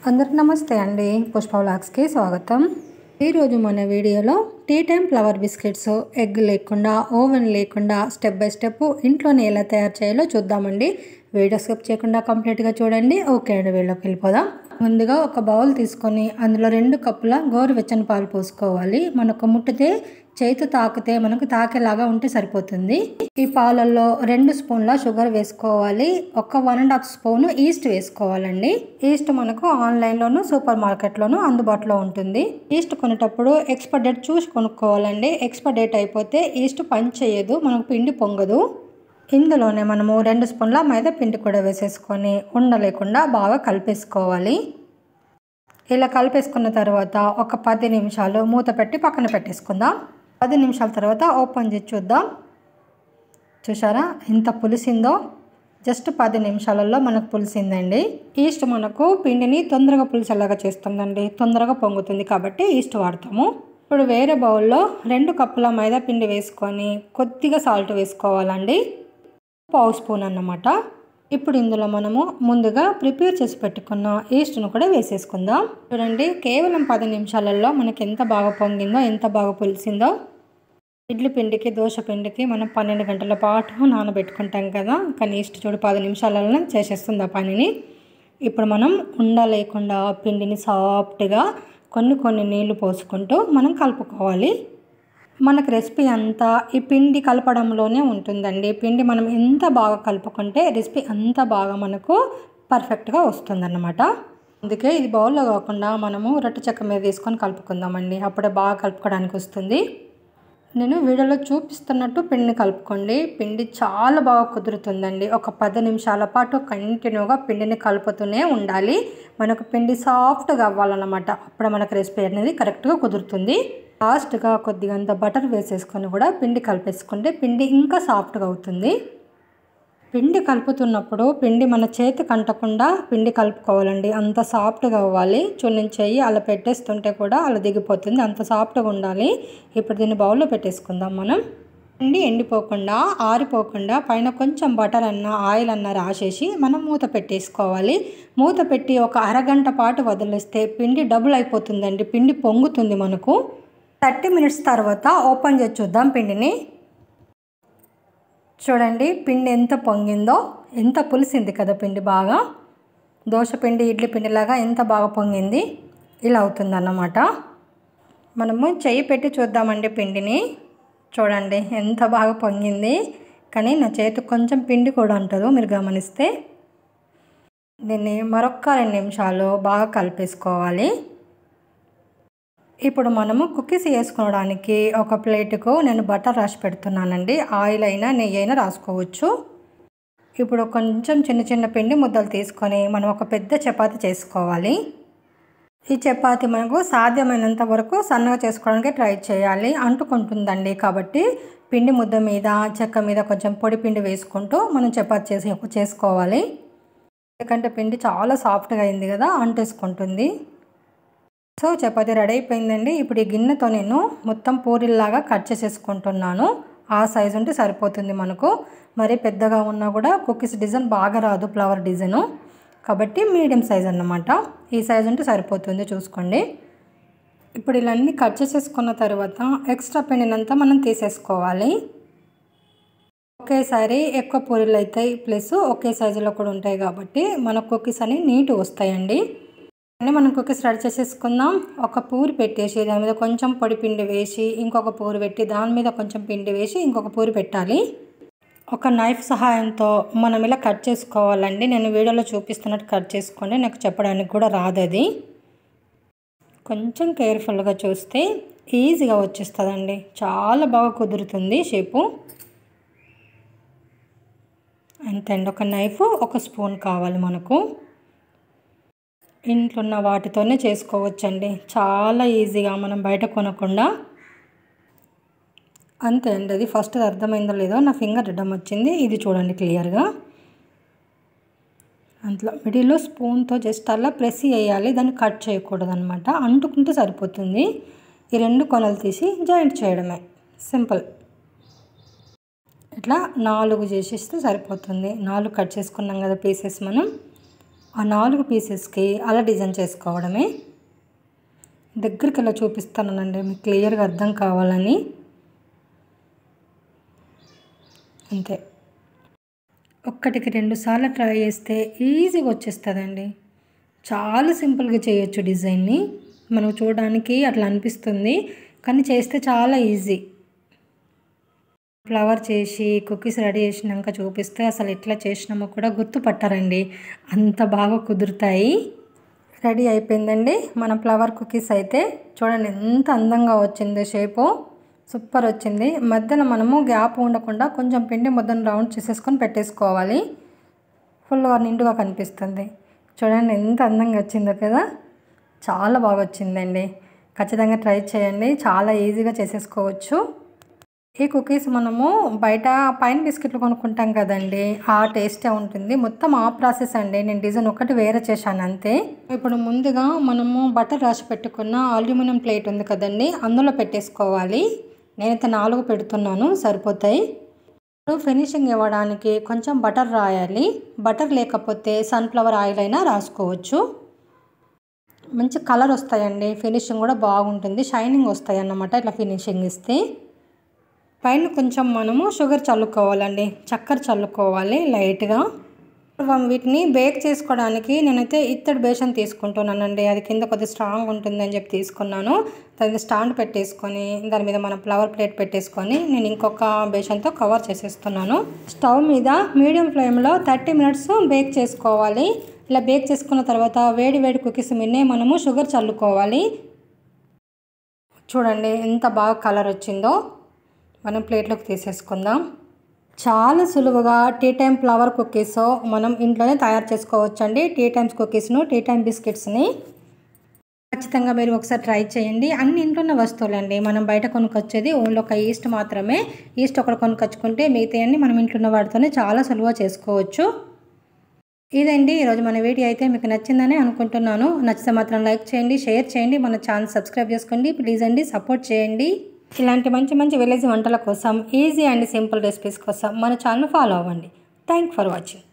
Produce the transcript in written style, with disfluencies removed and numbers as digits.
అందరికి నమస్తే అండి. పుష్ప వ్లాగ్స్కి స్వాగతం. ఈరోజు మన వీడియోలో tea time flour biscuits egg లేకుండా ఓవెన్ లేకుండా స్టెప్ బై స్టెప్ ఇంట్లోనే ఎలా తయారు చేయాలో చూద్దామండి. వీడియో స్కిప్ చేయకుండా కంప్లీట్గా చూడండి. ఓకే అండి, వీడియోకి వెళ్ళిపోదాం. ముందుగా ఒక బౌల్ తీసుకొని అందులో 2 కప్పుల గోరువెచ్చని పాలు పోసుకోవాలి. మనకు ముట్టితే చేతి తాకితే మనకు తాకేలాగా ఉంటే సరిపోతుంది. ఈ పాలల్లో 2 స్పూన్ల షుగర్ వేసుకోవాలి. ఒక 1.5 స్పూన్ ఈస్ట్ వేసుకోవాలండి. ఈస్ట్ మనకు ఆన్లైన్లోను సూపర్ మార్కెట్లోను అందుబాటులో ఉంటుంది. ఈస్ట్ కొనేటప్పుడు ఎక్స్పైర్ డేట్ చూసి కొనుక్కోవాలండి. ఎక్స్పైర్ డేట్ అయిపోతే ఈస్ట్ పని చేయదు, మనకు పిండి పొంగదు. ఇందులోనే మనము 2 స్పూన్ల మైదా పిండి కూడా వేసేసుకొని ఉండలేకుండా బాగా కలిపేసుకోవాలి. ఇలా కలిపేసుకున్న తర్వాత ఒక 10 నిమిషాలు మూత పెట్టి పక్కన పెట్టేసుకుందాం. 10 నిమిషాల తర్వాత ఓపెన్ చేసి చూద్దాం. చూసారా ఎంత పులిసిందో? జస్ట్ 10 నిమిషాలలో మనకు పులిసిందండి. ఈస్ట్ మనకు పిండిని తొందరగా పులిసేలాగా చేస్తుందండి, తొందరగా పొంగుతుంది కాబట్టి ఈస్ట్ వాడతాము. ఇప్పుడు వేరే బౌల్లో 2 కప్పుల మైదా పిండి వేసుకొని కొద్దిగా సాల్ట్ వేసుకోవాలండి, 1/2 స్పూన్ అన్నమాట. ఇప్పుడు ఇందులో మనము ముందుగా ప్రిపేర్ చేసి పెట్టుకున్న ఈస్ట్ను కూడా వేసేసుకుందాం. చూడండి, కేవలం 10 నిమిషాలలో మనకి ఎంత బాగా పొంగిందో, ఎంత బాగా పులిసిందో. ఇడ్లీ పిండికి దోశ పిండికి మనం 12 గంటల పాటు నానబెట్టుకుంటాం కదా, కానీ ఈస్ట్ చూడు 10 నిమిషాలలో చేసేస్తుంది ఆ పనిని. ఇప్పుడు మనం ఉండలేకుండా పిండిని సాఫ్ట్గా కొన్ని నీళ్లు పోసుకుంటూ మనం కలుపుకోవాలి. మనకు రెసిపీ అంతా ఈ పిండి కలపడంలోనే ఉంటుందండి. పిండి మనం ఎంత బాగా కలుపుకుంటే రెసిపీ అంత బాగా మనకు పర్ఫెక్ట్గా వస్తుందన్నమాట. అందుకే ఇది బౌల్లో కాకుండా మనము రొట్టె చెక్క మీద తీసుకొని కలుపుకుందామండి, అప్పుడే బాగా కలుపుకోవడానికి వస్తుంది. నేను వీడియోలో చూపిస్తున్నట్టు పిండిని కలుపుకోండి. పిండి చాలా బాగా కుదురుతుందండి. ఒక 10 నిమిషాల పాటు కంటిన్యూగా పిండిని కలుపుతూనే ఉండాలి. మనకు పిండి సాఫ్ట్గా అవ్వాలన్నమాట, అప్పుడు మనకు రెసిపీ అనేది కరెక్ట్గా కుదురుతుంది. లాస్ట్గా కొద్దిగంత బటర్ వేసేసుకొని కూడా పిండి కలిపేసుకుంటే పిండి ఇంకా సాఫ్ట్గా అవుతుంది. పిండి కలుపుతున్నప్పుడు పిండి మన చేతికి అంటకుండా పిండి కలుపుకోవాలండి, అంత సాఫ్ట్గా అవ్వాలి. చూడండి, చెయ్యి అలా పెట్టేస్తుంటే కూడా అలా దిగిపోతుంది, అంత సాఫ్ట్గా ఉండాలి. ఇప్పుడు దీన్ని బౌల్లో పెట్టేసుకుందాం మనం. పిండి ఎండిపోకుండా ఆరిపోకుండా పైన కొంచెం బటర్ అన్న ఆయిల్ అన్న రాసేసి మనం మూత పెట్టేసుకోవాలి. మూత పెట్టి ఒక అరగంట పాటు వదిలేస్తే పిండి డబుల్ అయిపోతుందండి, పిండి పొంగుతుంది మనకు. 30 మినిట్స్ తర్వాత ఓపెన్ చేసి చూద్దాం పిండిని. చూడండి పిండి ఎంత పొంగిందో, ఎంత పులిసింది కదా పిండి బాగా. దోశ పిండి ఇడ్లీ పిండిలాగా ఎంత బాగా పొంగింది, ఇలా అవుతుందన్నమాట. మనము చెయ్యి పెట్టి చూద్దామండి పిండిని. చూడండి ఎంత బాగా పొంగింది, కానీ నా చేతికి కొంచెం పిండి కూడా ఉంటుంది మీరు గమనిస్తే. దీన్ని మరొక 2 నిమిషాలు బాగా కలిపేసుకోవాలి. ఇప్పుడు మనము కుకీస్ వేసుకోవడానికి ఒక ప్లేటుకు నేను బటర్ రాసి పెడుతున్నానండి. ఆయిల్ అయినా నెయ్యి అయినా రాసుకోవచ్చు. ఇప్పుడు కొంచెం చిన్న పిండి ముద్దలు తీసుకొని మనం ఒక పెద్ద చపాతీ చేసుకోవాలి. ఈ చపాతీ మనకు సాధ్యమైనంత వరకు సన్నగా చేసుకోవడానికి ట్రై చేయాలి, అంటుకుంటుందండి. కాబట్టి పిండి ముద్ద మీద చెక్క మీద కొంచెం పొడి పిండి వేసుకుంటూ మనం చపాతీ చేసుకోవాలి. ఎందుకంటే పిండి చాలా సాఫ్ట్గా అయింది కదా, అంటేసుకుంటుంది. సో చపాతీ రెడీ అయిపోయిందండి. ఇప్పుడు ఈ గిన్నెతో నేను మొత్తం పూరీలాగా కట్ చేసేసుకుంటున్నాను. ఆ సైజు ఉంటే సరిపోతుంది మనకు. మరి పెద్దగా ఉన్నా కూడా కుకీస్ డిజైన్ బాగా రాదు, ఫ్లవర్ డిజైను, కాబట్టి మీడియం సైజ్ అన్నమాట. ఈ సైజు ఉంటే సరిపోతుంది, చూసుకోండి. ఇప్పుడు ఇలా అన్నీ కట్ చేసేసుకున్న తర్వాత ఎక్స్ట్రా పిండినంతా మనం తీసేసుకోవాలి. ఒకేసారి ఎక్కువ పూరీలు అవుతాయి, ప్లస్ ఒకే సైజులో కూడా ఉంటాయి కాబట్టి మన కుకీస్ అని నీట్గా వస్తాయండి. మనం కుకీస్ రెడీ చేసేసుకుందాం. ఒక పూరి పెట్టేసి దాని మీద కొంచెం పొడి పిండి వేసి ఇంకొక పూరి పెట్టి దాని మీద కొంచెం పిండి వేసి ఇంకొక పూరి పెట్టాలి. ఒక నైఫ్ సహాయంతో మనం ఇలా కట్ చేసుకోవాలండి. నేను వీడియోలో చూపిస్తున్నట్టు కట్ చేసుకోండి, నాకు చెప్పడానికి కూడా రాదు అది. కొంచెం కేర్ఫుల్గా చూస్తే ఈజీగా వచ్చేస్తుందండి, చాలా బాగా కుదురుతుంది షేపు. అంతే అండి, ఒక నైఫ్ ఒక స్పూన్ కావాలి మనకు. ఇంట్లో ఉన్న వాటితోనే చేసుకోవచ్చండి, చాలా ఈజీగా, మనం బయట కొనకుండా. అంతే అండి, అది ఫస్ట్ అర్థమైందో లేదో నా ఫింగర్ అడ్డం వచ్చింది, ఇది చూడండి క్లియర్గా. అంట్లో మిడిల్లో స్పూన్తో జస్ట్ అలా ప్రెస్ చేయాలి, దాన్ని కట్ చేయకూడదు అనమాట, అంటుకుంటే సరిపోతుంది. ఈ 2 కొనలు తీసి జాయింట్ చేయడమే, సింపుల్. ఇట్లా 4 చేసేస్తే సరిపోతుంది. 4 కట్ చేసుకున్నాం కదా పీసెస్ మనం. ఆ 4 పీసెస్కి అలా డిజైన్ చేసుకోవడమే. దగ్గరికి ఇలా చూపిస్తానండి మీకు క్లియర్గా అర్థం కావాలని. అంతే, ఒక్కటికి 2 సార్లు ట్రై చేస్తే ఈజీగా వచ్చేస్తుందండి. చాలా సింపుల్గా చేయొచ్చు డిజైన్ని. మనం చూడడానికి అట్లా అనిపిస్తుంది, కానీ చేస్తే చాలా ఈజీ. ఫ్లవర్ చేసి కుకీస్ రెడీ చేసినాక చూపిస్తే అసలు ఎట్లా చేసినామో కూడా గుర్తుపట్టారండి, అంత బాగా కుదురుతాయి. రెడీ అయిపోయిందండి మన ఫ్లవర్ కుకీస్. అయితే చూడండి ఎంత అందంగా వచ్చిందో షేపు, సూపర్ వచ్చింది. మధ్యలో మనము గ్యాప్ ఉండకుండా కొంచెం పిండి ముద్దను రౌండ్ చేసేసుకొని పెట్టేసుకోవాలి, ఫుల్గా నిండుగా కనిపిస్తుంది. చూడండి ఎంత అందంగా వచ్చిందో కదా, చాలా బాగా వచ్చిందండి. ఖచ్చితంగా ట్రై చేయండి, చాలా ఈజీగా చేసేసుకోవచ్చు. ఈ కుకీస్ మనము బయట పైన బిస్కెట్లు కొనుక్కుంటాం కదండి, ఆ టేస్టే ఉంటుంది. మొత్తం ఆ ప్రాసెస్ అండి, నేను డిజైన్ ఒకటి వేరే చేశాను అంతే. ఇప్పుడు ముందుగా మనము బటర్ రాసి పెట్టుకున్న అల్యూమినియం ప్లేట్ ఉంది కదండి, అందులో పెట్టేసుకోవాలి. నేనైతే 4 పెడుతున్నాను, సరిపోతాయి. ఇప్పుడు ఫినిషింగ్ ఇవ్వడానికి కొంచెం బటర్ రాయాలి. బటర్ లేకపోతే సన్ఫ్లవర్ ఆయిల్ అయినా రాసుకోవచ్చు. మంచి కలర్ వస్తాయండి, ఫినిషింగ్ కూడా బాగుంటుంది, షైనింగ్ వస్తాయి అన్నమాట ఇట్లా ఫినిషింగ్ ఇస్తే. పైన కొంచెం మనము షుగర్ చల్లుకోవాలండి, చక్కెర చల్లుకోవాలి లైట్గా. వీటిని బేక్ చేసుకోవడానికి నేనైతే ఇత్తడి బేషన్ తీసుకుంటున్నానండి. అది కింద కొద్దిగా స్ట్రాంగ్ ఉంటుందని చెప్పి తీసుకున్నాను. దాని స్టాండ్ పెట్టేసుకొని దాని మీద మనం ఫ్లవర్ ప్లేట్ పెట్టేసుకొని నేను ఇంకొక బేషన్తో కవర్ చేసేస్తున్నాను. స్టవ్ మీద మీడియం ఫ్లేమ్లో 30 మినిట్స్ బేక్ చేసుకోవాలి. ఇలా బేక్ చేసుకున్న తర్వాత వేడి వేడి కుకీస్ మీదనే మనము షుగర్ చల్లుకోవాలి. చూడండి ఎంత బాగా కలర్ వచ్చిందో. మనం ప్లేట్లోకి తీసేసుకుందాం. చాలా సులువుగా టీ టైం ఫ్లవర్ కుకీస్ మనం ఇంట్లోనే తయారు చేసుకోవచ్చండి. టీ టైమ్స్ కుకీస్ను, టీ టైం బిస్కెట్స్ని ఖచ్చితంగా మీరు ఒకసారి ట్రై చేయండి. అన్ని ఇంట్లో ఉన్న వస్తువులండి, మనం బయట కొనుక్కొచ్చేది ఓన్లీ ఒక ఈస్ట్ మాత్రమే. ఈస్ట్ ఒకటి కొనుక్కొచ్చుకుంటే మిగతా అన్ని మనం ఇంట్లో ఉన్న వాటితోనే చాలా సులువుగా చేసుకోవచ్చు. ఇదండి ఈరోజు మన వీడియో. అయితే మీకు నచ్చిందని అనుకుంటున్నాను. నచ్చితే మాత్రం లైక్ చేయండి, షేర్ చేయండి, మన ఛానల్ సబ్స్క్రైబ్ చేసుకోండి ప్లీజ్ అండి, సపోర్ట్ చేయండి. ఇలాంటి మంచి మంచి విలేజ్ వంటల కోసం, ఈజీ అండ్ సింపుల్ రెసిపీస్ కోసం మన ఛానల్ ఫాలో అవ్వండి. Thank for watching.